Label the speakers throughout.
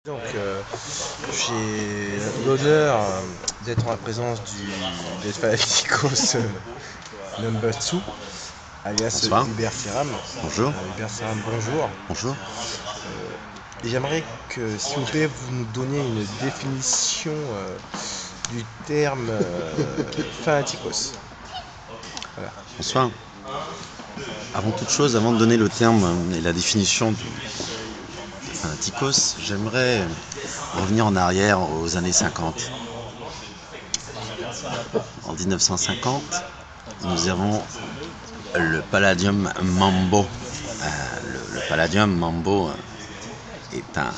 Speaker 1: Donc, j'ai l'honneur d'être en la présence des Fanaticos number 2, alias
Speaker 2: Bonsoir.
Speaker 1: Hubert Siram.
Speaker 2: Bonjour.
Speaker 1: Hubert Siram, bonjour.
Speaker 2: Bonjour.
Speaker 1: J'aimerais que, s'il vous plaît, vous nous donniez une définition du terme Fanaticos. Voilà.
Speaker 2: Bonsoir. Avant toute chose, avant de donner le terme et la définition du fanaticos, j'aimerais revenir en arrière aux années 50. En 1950, nous avons le Palladium Mambo. Le Palladium Mambo est un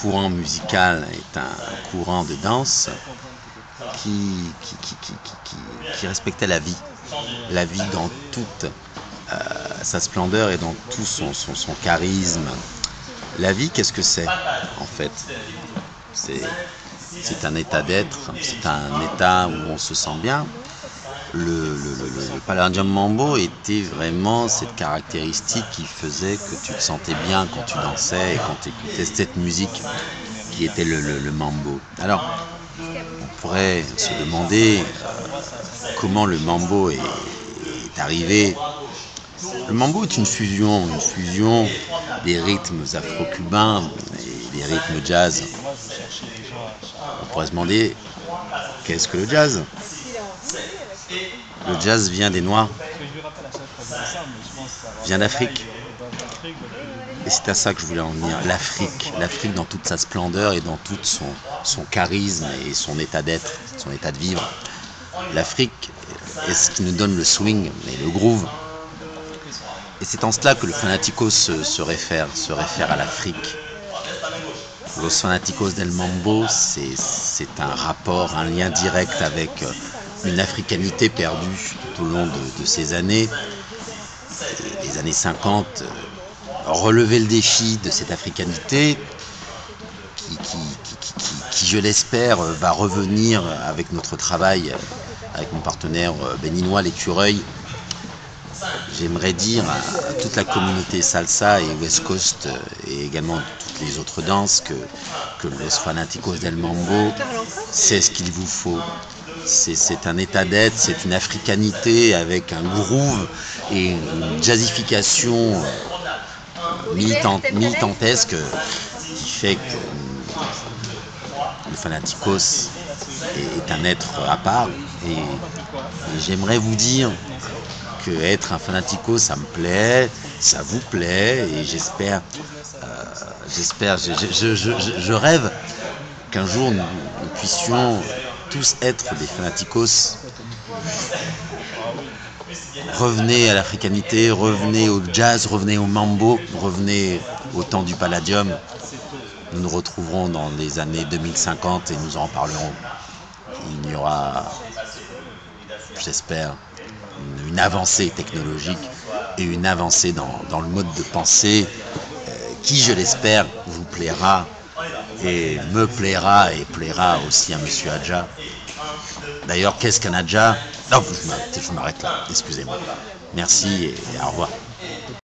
Speaker 2: courant musical, est un courant de danse qui respectait la vie dans toute sa splendeur et dans tout son charisme. La vie, qu'est-ce que c'est en fait? C'est un état d'être, c'est un état où on se sent bien. Le Palladium Mambo était vraiment cette caractéristique qui faisait que tu te sentais bien quand tu dansais et quand tu écoutais cette musique qui était le mambo. Alors, on pourrait se demander comment le mambo est arrivé. Le mambo est une fusion des rythmes afro-cubains et des rythmes jazz. On pourrait se demander, qu'est-ce que le jazz? Le jazz vient des Noirs, vient d'Afrique. Et c'est à ça que je voulais en venir. L'Afrique dans toute sa splendeur et dans tout son charisme et son état d'être, son état de vivre. L'Afrique est ce qui nous donne le swing et le groove. Et c'est en cela que le Fanaticos se réfère à l'Afrique. Los Fanaticos del Mambo, c'est un rapport, un lien direct avec une africanité perdue tout au long de ces années. Et les années 50, relever le défi de cette africanité qui je l'espère, va revenir avec notre travail, avec mon partenaire béninois, l'Écureuil. J'aimerais dire à toute la communauté salsa et West Coast et également toutes les autres danses que Los Fanaticos del Mambo, c'est ce qu'il vous faut. C'est un état d'être, c'est une africanité avec un groove et une jazzification militantesque qui fait que le Fanaticos est un être à part. Et j'aimerais vous dire que être un fanatico, ça me plaît, ça vous plaît, et je rêve qu'un jour nous puissions tous être des fanaticos. Revenez à l'africanité, revenez au jazz, revenez au mambo, revenez au temps du Palladium. Nous nous retrouverons dans les années 2050 et nous en parlerons. Il y aura, j'espère, une avancée technologique et une avancée dans le mode de pensée qui, je l'espère, vous plaira et me plaira et plaira aussi à Monsieur Adja. D'ailleurs, qu'est-ce qu'un Adja? Non, je m'arrête là, excusez-moi. Merci et au revoir.